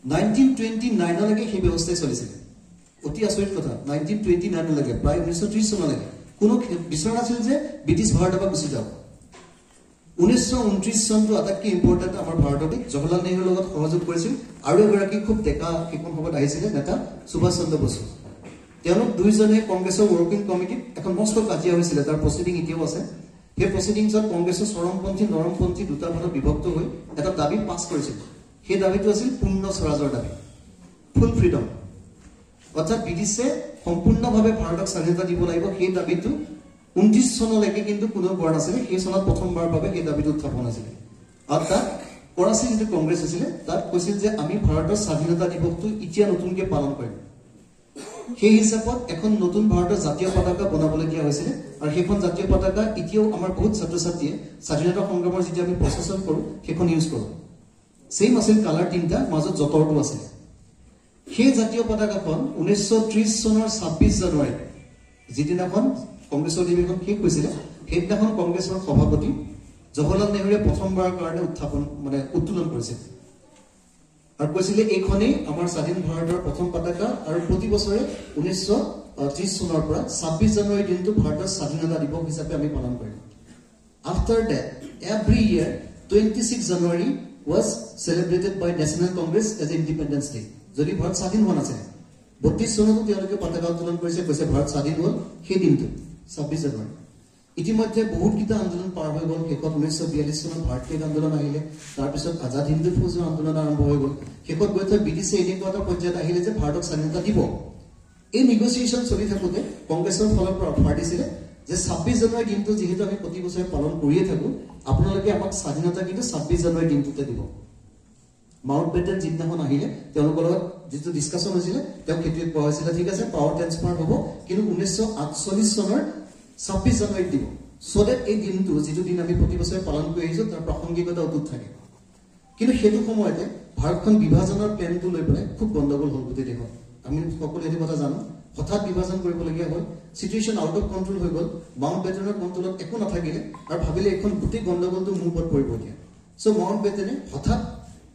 1929 লৈকে সেই ব্যৱস্থাই চলিছিল অতি আচৰিত কথা 1929 লৈকে প্ৰায় 1930 চনলৈকে কোনো বিচৰা নাছিল যে ব্ৰিটিছ ভাৰতৰ পৰা গুচি যাওক 1929 চনটো আটাইতকৈ ইম্পৰ্টেণ্ট আমাৰ ভাৰততে জৱাহৰলাল নেহৰুৰ লগত সহযোগ কৰিছিল আৰু এগৰাকী খুব ডেকা সেইখন সময়ত আহিছিলে নেতা সুভাষ চন্দ্ৰ বসু তেওঁলোক দুইজনে কংগ্ৰেছৰ ৱৰ্কিং কমিটিত এখন মস্ত কাজিয়া হৈছিলে তাৰ প্ৰচিডিং এতিয়াও আছে সেই প্ৰচিডিংছত কংগ্ৰেছৰ চৰমপন্থী নৰমপন্থী দুটা ভাগত বিভক্ত হৈ এটা দাবী পাছ কৰিছিল সেই দাবীটো আছিল পূৰ্ণ স্বৰাজৰ দাবী ফুল ফ্ৰীডম অৰ্থাৎ ব্ৰিটিছে সম্পূৰ্ণভাৱে ভাৰতক স্বাধীনতা দিব লাগিব সেই দাবীটো 29 চনলৈকে কিন্তু কোনো কৰা নাছিলে সেই চনত প্ৰথমবাৰৰ বাবে এই দাবীটো উত্থাপন হৈছিল অৰ্থাৎ কৰাচী যিটো কংগ্ৰেছ আছিলে তাত কৈছিল যে আমি ভাৰতৰ স্বাধীনতা দিৱসটো এতিয়া নতুনকৈ পালন কৰিম সেই হিচাপত এখন নতুন ভাৰতৰ জাতীয় পতাকা বনাবলৈ দিয়া হৈছিল আৰু সেইখন জাতীয় পতাকা এতিয়াও আমাৰ বহুত ছাত্ৰ ছাত্ৰীয়ে স্বাধীনতা সংগ্ৰামৰ যেতিয়া আমি প্ৰচেছন কৰোঁ সেইখন ইউজ কৰোঁ সেম আছিল কালাৰ তিনিটা মাজত জতৰটো আছিল সেই জাতীয় পতাকাখন 1930 চনৰ 26 জানুৱাৰী যিদিনাখন কংগ্ৰেছৰ অধিৱেশন শেষ হৈছিলে সেইদিনাখন কংগ্ৰেছৰ সভাপতি জৱাহৰলাল নেহৰুৱে প্ৰথমবাৰৰ কাৰণে উত্তোলন কৰিছিল আৰু কৈছিলে এইখনেই আমাৰ স্বাধীন ভাৰতৰ প্ৰথম পতাকা আৰু প্ৰতি বছৰে 1930 চনৰ পৰা 26 জানুৱাৰী দিনটো ভাৰতৰ স্বাধীনতা দিৱস হিচাপে আমি পালন কৰিম after that every year 26 January was celebrated by National Congress as Independence Day যদি ভাৰত স্বাধীন হোৱা নাছিল 32 চনতো তেওঁলোকে পতাকা উত্তোলন কৰিছে কৈছে ভাৰত স্বাধীন হ'ল সেই দিনটো 26 জানুৱাৰী ইতিমধ্যে বহুত কিটা আন্দোলন পাৰ হৈ গ'ল শেষত 1942 চনত ভাৰতীয় আন্দোলন আহিলে তাৰপিছত আজাদ হিন্দ ফৌজৰ আন্দোলন আৰম্ভ হৈ গ'ল শেষত গৈ থৈ ব্ৰিটিছে এনেকুৱা এটা পৰ্যায়ত আহিলে যে ভাৰতক স্বাধীনতা দিব এই নেগোচিয়েশ্যন চলি থাকোঁতে কংগ্ৰেছৰ ফালৰ পৰা অফাৰ দিছিলে যে 26 জানুৱাৰী দিনটো যেহেতু আমি প্ৰতি বছৰে পালন কৰিয়ে থাকোঁ আপোনালোকে আমাক স্বাধীনতা কিন্তু 26 জানুৱাৰী দিনটোতে দিব মাউণ্ট বেটেন যিদিনাখন আহিলে তেওঁলোকৰ লগত যিটো ডিছকাশ্যন হৈছিলে তেওঁক সেইটোৱে কোৱা হৈছিলে ঠিক আছে পাৱাৰ ট্ৰেন্সফাৰ হ'ব কিন্তু 1948 চনৰ 26 জানুৱাৰীত দিব so that এই দিনটো যিটো দিন আমি প্ৰতি বছৰে পালন কৰি আহিছোঁ তাৰ প্ৰাসংগিকতা অটুট থাকে কিন্তু সেইটো সময়তে ভাৰতখন বিভাজনৰ প্লেনটো লৈ পেলাই খুব গণ্ডগোল হ'ল গোটেই দেশত আমি সকলোৱে এইটো কথা জানো হঠাৎ বিভাজন কৰিবলগীয়া হ'ল সিচুৱেশ্যন আউট অফ কণ্ট্ৰল হৈ গ'ল মাউণ্ট বেটেনৰ কণ্ট্ৰলত একো নাথাকিলে আৰু ভাবিলে এখন গোটেই গণ্ডগোলটো মোৰ ওপৰত পৰিব এতিয়া চ' মাউণ্ট বেটেনে হঠাৎ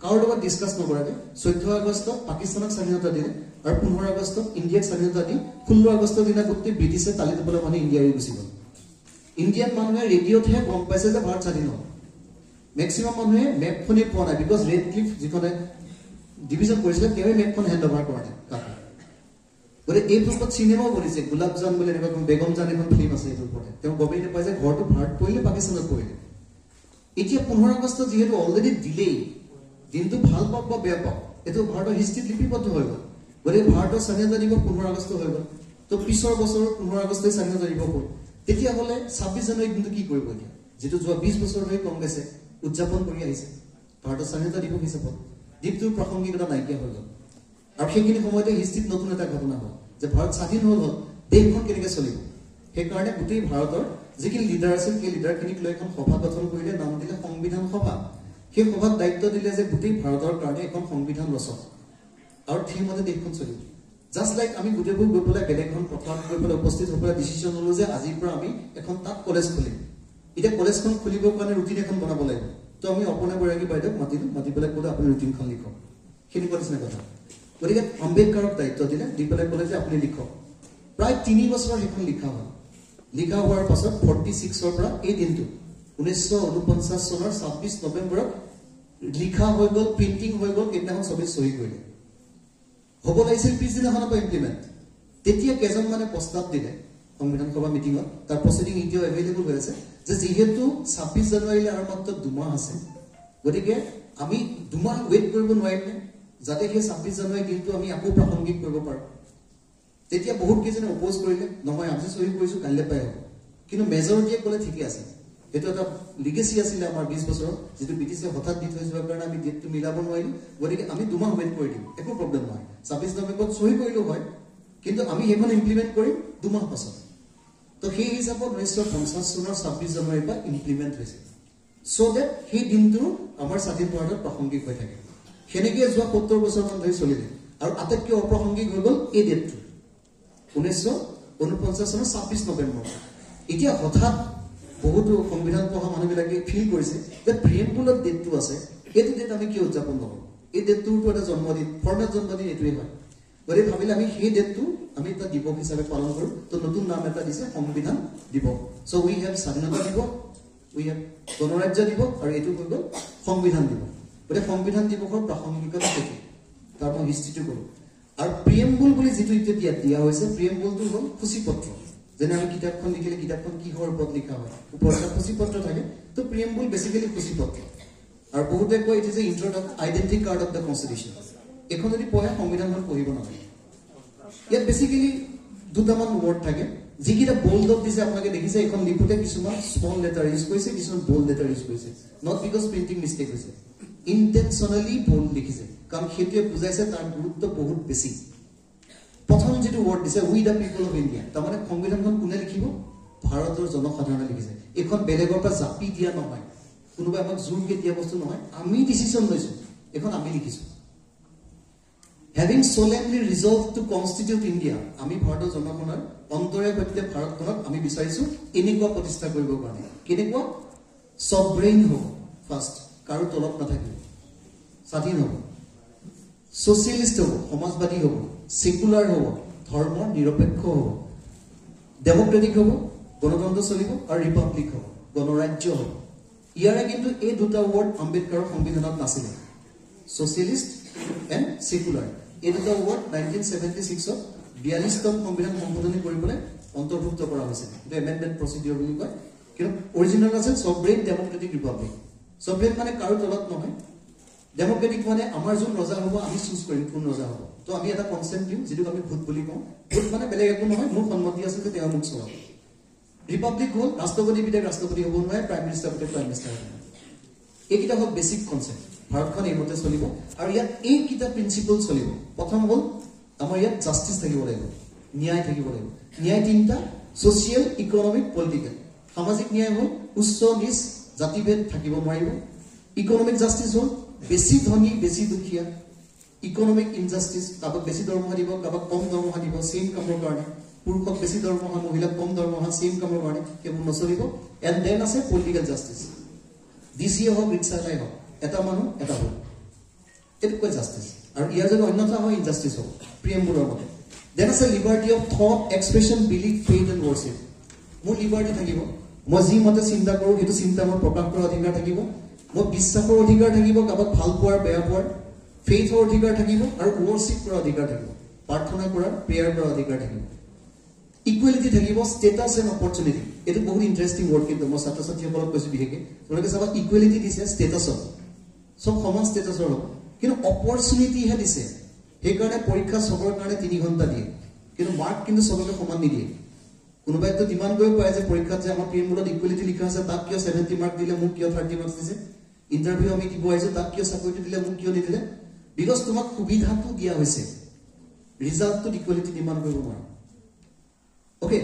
কাৰোৰ লগত ডিছকাছ নকৰাকৈ 14 আগষ্ট পাকিস্তানক স্বাধীনতা দিলে আৰু 15 আগষ্টত ইণ্ডিয়াক স্বাধীনতা দি 16 আগষ্টৰ দিনা গোটেই ব্ৰিটিছে তালি দিবলৈ মানে ইণ্ডিয়া এৰি গুচি গ'ল ইণ্ডিয়ান মানুহে ৰেডিঅ'তহে গম পাইছে যে ভাৰত স্বাধীন হ'ল মেক্সিমাম মানুহে মেপখনেই পোৱা নাই বিকজ ৰেড ক্লিফ যিখনে ডিভিজন কৰিছিলে তেওঁৱে মেপখন হেণ্ড অভাৰ কৰা নাই কাকো গতিকে এই ওপৰত চিনেমাও বনিছে গোলাপ জান বুলি এনেকুৱা বেগম জান এখন ফিল্ম আছে এইটোৰ ওপৰত তেওঁ গমেই নাপায় যে ঘৰটো ভাৰত পৰিলে পাকিস্তানত পৰিলে এতিয়া 15 আগষ্ট যিহেতু অলৰেডি দিলেই দিনটো ভাল পাওক বা বেয়া পাওক এইটো ভাৰতৰ হিষ্ট্ৰীত লিপিবদ্ধ হৈ গ'ল গতিকে ভাৰতৰ স্বাধীনতা দিৱস 15 আগষ্ট হৈ গ'ল তো পিছৰ বছৰ 15 আগষ্টই স্বাধীনতা দিৱস হ'ল তেতিয়াহ'লে 26 জানুৱাৰী দিনটো কি কৰিব এতিয়া যিটো যোৱা 20 বছৰ ধৰি কংগ্ৰেছে উদযাপন কৰি আহিছে ভাৰতৰ স্বাধীনতা দিৱস হিচাপত দিনটোৰ প্ৰাসংগিকতা নাইকিয়া হৈ গ'ল আৰু সেইখিনি সময়তে হিষ্ট্ৰীত নতুন এটা ঘটনা হ'ল যে ভাৰত স্বাধীন হ'ল দেশখন কেনেকৈ চলিব সেইকাৰণে গোটেই ভাৰতৰ যিখিনি লিডাৰ আছিল সেই লিডাৰখিনিক লৈ এখন সভা গঠন কৰিলে নাম দিলে সংবিধান সভা সেই সভাত দায়িত্ব দিলে যে গোটেই ভাৰতৰ কাৰণে এখন সংবিধান ৰচক আৰু সেইমতে দেশখন চলিব জাষ্ট লাইক আমি গোটেইবোৰ গৈ পেলাই বেলেগ এখন পথাৰত গৈ পেলাই উপস্থিত হৈ পেলাই ডিচিশ্যন ল'লোঁ যে আজিৰ পৰা আমি এখন তাত কলেজ খুলিম এতিয়া কলেজখন খুলিবৰ কাৰণে ৰুটিন এখন বনাব লাগিব তো আমি অপৰ্ণা বৰাগী বাইদেউক মাতি পেলাই ক'লে আপুনি ৰুটিনখন লিখক সেনেকুৱা নিচিনা কথা গতিকে আম্বেদকাৰক দায়িত্ব দিলে দি পেলাই ক'লে যে আপুনি লিখক প্ৰায় 3 বছৰ সেইখন লিখা হ'ল লিখা হোৱাৰ পাছত 46ৰ পৰা এই দিনটো 1949 চনৰ 26 নৱেম্বৰত লিখা হৈ গ'ল প্ৰিণ্টিং হৈ গ'ল সেইদিনাখন চবেই চহী কৰিলে হ'ব লাগিছিল পিছদিনাখনৰ পৰা ইমপ্লিমেণ্ট তেতিয়া কেইজনমানে প্ৰস্তাৱ দিলে সংবিধান সভা মিটিঙত তাৰ প্ৰচিডিং এতিয়াও এভেইলেবল হৈ আছে যে যিহেতু 26 জানুৱাৰীলৈ আৰু মাত্ৰ 2 মাহ আছে গতিকে আমি 2 মাহ ৱেইট কৰিব নোৱাৰিমনে যাতে সেই 26 জানুৱাৰী দিনটো আমি আকৌ প্ৰাসংগিক কৰিব পাৰোঁ তেতিয়া বহুত কেইজনে অপ'জ কৰিলে নহয় আজি চহী কৰিছোঁ কাইলৈ পাই হ'ব কিন্তু মেজৰিটিয়ে ক'লে ঠিকে আছে এইটো এটা লিগেচি আছিলে আমাৰ 20 বছৰৰ যিটো ব্ৰিটিছে হঠাৎ দি থৈ যোৱাৰ কাৰণে আমি ডেটটো মিলাব নোৱাৰিলোঁ গতিকে আমি 2 মাহ ৱেইট কৰি দিম একো প্ৰব্লেম নহয় 26 নৱেম্বৰত চহী কৰিলোঁ হয় কিন্তু আমি সেইখন ইমপ্লিমেণ্ট কৰিম 2 মাহ পাছত তো সেই হিচাপত 1950 চনৰ 26 জানুৱাৰীৰ পৰা ইমপ্লিমেণ্ট হৈছে চ' ডেট সেই দিনটো আমাৰ স্বাধীন ভাৰতত প্ৰাসংগিক হৈ থাকে সেনেকৈ যোৱা 70 বছৰমান ধৰি চলিলে আৰু আটাইতকৈ অপ্ৰাসংগিক হৈ গ'ল এই ডেটটো 1949 চনৰ 26 নৱেম্বৰ এতিয়া হঠাৎ বহুতো সংবিধান পঢ়া মানুহবিলাকে ফিল কৰিছে যে প্ৰিএম্বুলত ডেটটো আছে এইটো ডেট আমি কিয় উদযাপন নকৰোঁ এই ডেটটোটো এটা জন্মদিন ফৰ্মেট জন্মদিন এইটোৱে হয় গতিকে ভাবিলে আমি সেই ডেটটো আমি এটা দিৱস হিচাপে পালন কৰোঁ তো নতুন নাম এটা দিছে সংবিধান দিৱস চ' উই হেভ স্বাধীনতা দিৱস উই হেভ গণৰাজ্য দিৱস আৰু এইটো হৈ গ'ল সংবিধান দিৱস গতিকে সংবিধান দিৱসৰ প্ৰাসংগিকতা থাকে তাৰ মই হিষ্ট্ৰীটো কৰোঁ আৰু প্ৰিয়েম্বুল বুলি যিটো এতিয়া দিয়া হৈছে প্ৰিয়েম্বুলটো হ'ল সূচীপত্ৰ যেনে আমি কিতাপখন লিখিলে কিতাপখন কিহৰ ওপৰত লিখা হয় ওপৰত এটা সূচীপত্ৰ থাকে তো প্ৰিয়েম্বুল বেচিকেলি সূচীপত্ৰ আৰু বহুতে কয় it is a identity card of the constitution এখন যদি পঢ়ে সংবিধানখন পঢ়িব নালাগে ইয়াত বেচিকেলি দুটামান ৱৰ্ড থাকে যিকেইটা বোল্ডত দিছে আপোনালোকে দেখিছে এখন লিখোতে কিছুমান স্মল লেটাৰ ইউজ কৰিছে কিছুমান বোল্ড লেটাৰ ইউজ কৰিছে নট বিকজ প্ৰিণ্টিং মিষ্টেক হৈছে ইণ্টেনশ্যনেলি বোল্ড লিখিছে কাৰণ সেইটোৱে বুজাইছে তাৰ গুৰুত্ব বহুত বেছি প্ৰথম যেটো ৱৰ্ড দিছে উই দ্য পিপল অফ ইণ্ডিয়া তাৰমানে সংবিধানখন কোনে লিখিব ভাৰতৰ জনসাধাৰণে লিখিছে এখন বেলেগৰ পৰা জাপি দিয়া নহয় কোনোবাই আমাক জোৰকে দিয়া বস্তু নহয় আমি ডিচিশ্যন লৈছো এখন আমি লিখিছো having solemnly resolved to constitute India আমি ভাৰতৰ জনগণৰ অন্তৰে সৈতে ভাৰতখনক আমি বিচাৰিছো এনেকুৱা প্ৰতিষ্ঠা কৰিব কাৰণে কেনেকুৱা সবৰেইন হ'ব ফাৰ্ষ্ট কাৰো তলত নাথাকিব স্বাধীন হ'ব সোশ্যালিষ্ট হ'ব সমাজবাদী হ'ব সেকুলাৰ হ'ব ধৰ্ম নিৰপেক্ষ হ'ব ডেমক্ৰেটিক হ'ব গণতন্ত্ৰ চলিব আৰু ৰিপাব্লিক হ'ব গণৰাজ্য হ'ব ইয়াৰে কিন্তু এই দুটা ৱৰ্ড আম্বেদকাৰৰ সংবিধানত নাছিলে সোশ্যালিষ্ট এণ্ড সেকুলাৰ এই দুটা ৱৰ্ড 1976 ত 42তম সংবিধান সংশোধনী কৰিবলৈ অন্তৰ্ভুক্ত কৰা হৈছিল এটা এমেন্ডমেন্ট প্ৰচিডিউৰ বুলি কয় কিন্তু অৰিজিনেল আছে সবৰেইন ডেমক্ৰেটিক ৰিপাব্লিক সবৰেইন মানে কাৰো তলত নহয় ডেমক্ৰেটিক মানে আমাৰ যোন ৰজা হ'ব আমি চুজ কৰিম কোন ৰজা হ'ব তো আমি এটা কনসেপ্ট দিও যেটো আমি ভোট বুলি কওঁ ভোট মানে বেলেগ একো নহয় মোৰ সন্মতি আছে যে তেওঁ মোক চলাব ৰিপাব্লিক হ'ল ৰাষ্ট্ৰপতি বিদেশ ৰাষ্ট্ৰপতি হ'ব নহয় প্ৰাইম মিনিষ্টাৰ বিদেশ প্ৰাইম মিনিষ্টাৰ হ'ব এইকেইটা হ'ল বেসিক কনসেপ্ট ভাৰতখন এইমতে চলিব আৰু ইয়াত এইকেইটা প্ৰিন্সিপল চলিব প্ৰথম হ'ল আমাৰ ইয়াত জাস্টিস থাকিব লাগিব ন্যায় থাকিব লাগিব ন্যায় তিনটা সোশ্যাল ইকোনমিক পলিটিক্যাল সামাজিক ন্যায় হ'ল উচ্চ নিচ জাতিভেদ থাকিব নোৱাৰিব ইকোনমিক জাস্টিস হ'ল বেছি ধনী বেছি দুখীয়া ইকোনমিক ইনজাস্টিস কাবাক বেছি দৰমহা দিব কাবাক কম দৰমহা দিব সেম কামৰ কাৰণে পুৰুষক বেছি দৰমহা মহিলাক কম দৰমহা সেম কামৰ কাৰণে কেৱল নচলিব এণ্ড দেন আছে পলিটিক্যাল জাস্টিস ডিসিয়ে হওক ৰিক্সালাই হওক এটা মানুহ এটা ভোট এইটো কয় জাস্টিস আৰু ইয়াৰ যদি অন্যথা হয় ইনজাস্টিস হ'ব প্ৰিয়েম্বুলৰ মতে দেন আছে liberty of thought expression belief faith and worship মোৰ লিবাৰ্টি থাকিব মই যি মতে চিন্তা কৰোঁ সেইটো চিন্তা মোৰ প্ৰকাশ কৰাৰ অধিকাৰ থাকিব মই বিশ্বাসৰ অধিকাৰ থাকিব কাবাক ভাল পোৱাৰ বেয়া পোৱাৰ ফেইথৰ অধিকাৰ থাকিব আৰু ৱৰ্শিপ কৰাৰ অধিকাৰ থাকিব প্ৰাৰ্থনা কৰাৰ প্ৰেয়াৰ কৰাৰ অধিকাৰ থাকিব ইকুৱেলিটি থাকিব ষ্টেটাছ এণ্ড অপৰচুনিটি এইটো বহুত ইণ্টাৰেষ্টিং ৱৰ্ড কিন্তু মই ছাত্ৰ ছাত্ৰীসকলক কৈছোঁ বিশেষকৈ তোমালোকে চাবা ইকুৱেলিটি দিছে ষ্টেটাছৰ সব সমান ষ্টেটাছৰ হ'ব কিন্তু অপৰচুনিটিহে দিছে সেইকাৰণে পৰীক্ষা চবৰ কাৰণে 3 ঘণ্টা দিয়ে কিন্তু মাৰ্ক কিন্তু চবকে সমান নিদিয়ে কোনোবাইতো ডিমাণ্ড কৰিব পাৰে যে পৰীক্ষাত যে আমাৰ প্ৰিয়েম্বুলত ইকুৱেলিটি লিখা আছে তাক কিয় 70 মাৰ্ক দিলে মোক কিয় 30 মাৰ্ক দিছে ইণ্টাৰভিউ আমি দিব আহিছোঁ তাক কিয় চাকৰিটো দিলে মোক কিয় নিদিলে বিকজ তোমাক সুবিধাটো দিয়া হৈছে ৰিজাল্টটো ইকুৱেলিটি ডিমাণ্ড কৰিব নোৱাৰে ওকে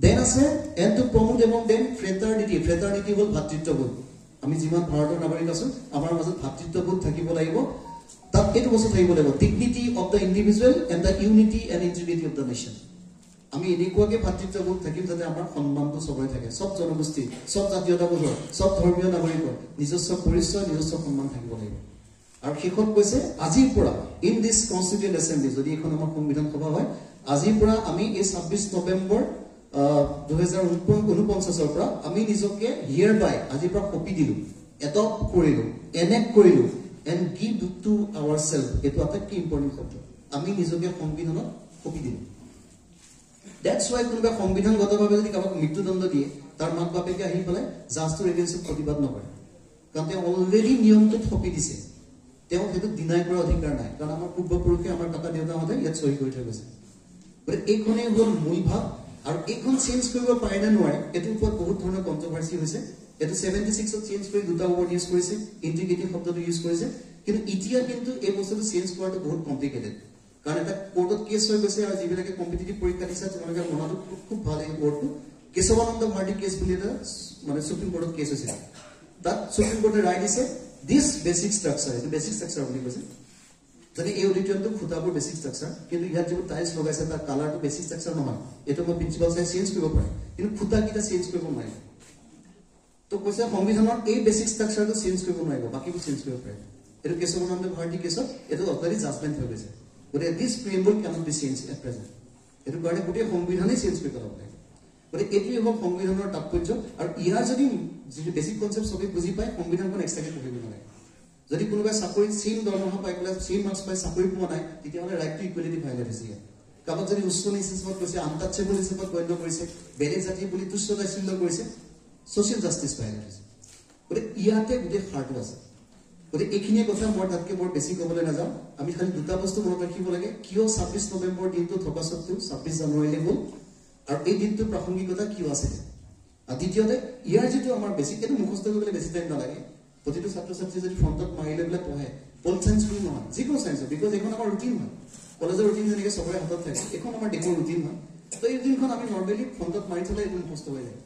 দেন আছে and to promote among them fraternity হ'ল ভাতৃত্ববোধ আমি যিমান ভাৰতৰ নাগৰিক আছো আমাৰ মাজত ভাতৃত্ববোধ থাকিব লাগিব তাত এইটো বস্তু থাকিব লাগিব dignity of the individual and the unity and integrity of the nation আমি এনেকুৱাকে ভাতৃত্ববোধ থাকিম যাতে আমাৰ সন্মানটো চবৰে থাকে সব জনগোষ্ঠী সব জাতীয়তাবোধৰ সব ধৰ্মীয় নাগৰিকৰ নিজস্ব পৰিচয় নিজস্ব সন্মান থাকিব লাগিব আৰু শেষত কৈছে আজিৰ পৰা ইন দিছ কনষ্টিটিউয়েণ্ট এছেম্বলি যদি এখন আমাৰ সংবিধান সভা হয় আজিৰ পৰা আমি এই 26 নৱেম্বৰ 2049 পৰা আমি নিজকে হিয়াৰ বাই আজিৰ পৰা কপি দিলো এডপ্ট কৰিলো এনেক্ট কৰিলো and give to our self এইটো আটাইতকৈ ইম্পৰ্টেণ্ট শব্দ আমি নিজকে সংবিধানত কপি দিলো দ্যাটছ ওয়াই কোনোবা সংবিধানগতভাৱে যদি কাৰোবাক মৃত্যুদণ্ড দিয়ে তাৰ মাক বাপেকে আহি পেলাই জাজটোৰ এগেইনষ্টত প্ৰতিবাদ নকৰে কাৰণ তেওঁ অলৰেডি নিয়মটো থপি দিছে তেওঁ সেইটো ডিনাই কৰাৰ অধিকাৰ নাই কাৰণ আমাৰ পূৰ্বপুৰুষে আমাৰ কাকা দেউতাহঁতে ইয়াত চহী কৰি থৈ গৈছে গতিকে এইখনেই হ'ল মূল ভাৱ আৰু এইখন চেঞ্জ কৰিব পাৰে নে নোৱাৰে এইটোৰ ওপৰত বহুত ধৰণৰ কণ্ট্ৰভাৰ্চি হৈছে এইটো 76ত চেঞ্জ কৰি দুটা ৱৰ্ড ইউজ কৰিছে ইণ্টিগ্ৰিটি শব্দটো ইউজ কৰিছে কিন্তু এতিয়া কিন্তু এই বস্তুটো চেঞ্জ কৰাটো বহুত কমপ্লিকেটেড কাৰণ এটা কোৰ্টত কেছ হৈ গৈছে আৰু যিবিলাকে কম্পিটিটিভ পৰীক্ষা দিছে তোমালোকে মনটো খুব ভাল এই ৱৰ্ডটো কেশৱানন্দ ভাৰতী কেছ বুলি এটা মানে সুপ্ৰিম কোৰ্টত কেছ হৈছিল তাত সুপ্ৰিম কোৰ্টে ৰায় দিছে দিছ বেচিক ষ্ট্ৰাকচাৰ এইটো বেচিক ষ্ট্ৰাকচাৰ বুলি কৈছে যদি এই অডিটৰিয়ামটো খুঁটাবোৰ বেচিক ষ্ট্ৰাকচাৰ কিন্তু ইয়াত যিবোৰ টাইলছ লগাইছে তাৰ কালাৰটো বেচিক ষ্ট্ৰাকচাৰ নহয় এইটো মই প্ৰিন্সিপাল চাই চেঞ্জ কৰিব পাৰে কিন্তু খুঁটাকেইটা চেঞ্জ কৰিব নোৱাৰে তো কৈছে সংবিধানৰ এই বেচিক ষ্ট্ৰাকচাৰটো চেঞ্জ কৰিব নোৱাৰিব বাকীবোৰ চেঞ্জ কৰিব পাৰে এইটো কেশৱানন্দ ভাৰতী কেছত এইটো অলৰেডি জাজমেণ্ট হৈ গৈছে গতিকে this preamble cannot be change at present এইটো কাৰণে গোটেই সংবিধানেই চেঞ্জ কৰি পেলাব লাগে গতিকে এইটোৱে হ'ল সংবিধানৰ তাৎপৰ্য আৰু ইয়াৰ যদি যিটো বেছিক কনচেপ্ট চবেই বুজি পায় সংবিধানখন এক্সট্ৰাকে পঢ়িব নালাগে যদি কোনোবাই চাকৰি চেম দৰমহা পাই পেলাই চেম মাৰ্কছ পাই চাকৰি পোৱা নাই তেতিয়াহ'লে ৰাইট টু ইকুৱেলিটি ভাইলেট হৈছে ইয়াত কাৰোবাক যদি উচ্চ নীচ হিচাপত কৈছে আনটাচেবল হিচাপত গণ্য কৰিছে বেলেগ জাতি বুলি তুচ্ছ তাচ্ছিল্য কৰিছে ছ'চিয়েল জাষ্টিছ ভাইলেট হৈছে গতিকে ইয়াতে গোটেই সাৰটো আছে গতিকে এইখিনিয়ে কথা মই তাতকৈ বৰ বেছি ক'বলৈ নাযাওঁ আমি খালি দুটা বস্তু মনত ৰাখিব লাগে কিয় 26 নৱেম্বৰ দিনটো থকা স্বত্তেও 26 জানুৱাৰীলৈ গ'ল আৰু এই দিনটোৰ প্ৰাসংগিকতা কিয় আছে আৰু দ্বিতীয়তে ইয়াৰ যিটো আমাৰ বেছিক এইটো মুখস্থ কৰিবলৈ বেছি টাইম নালাগে প্ৰতিটো ছাত্ৰ ছাত্ৰী যদি ফ্ৰণ্টত মাৰি লৈ পেলাই পঢ়ে পল চায়েন্স বুলি নহয় যিকোনো চায়েন্সৰ বিকজ এইখন আমাৰ ৰুটিন হয় কলেজৰ ৰুটিন যেনেকৈ চবৰে হাতত থাকে এইখন আমাৰ দেশৰ ৰুটিন হয় তো এই ৰুটিনখন আমি নৰ্মেলি ফ্ৰণ্টত মাৰি থ'লে এইটো মুখস্থ হৈ যায়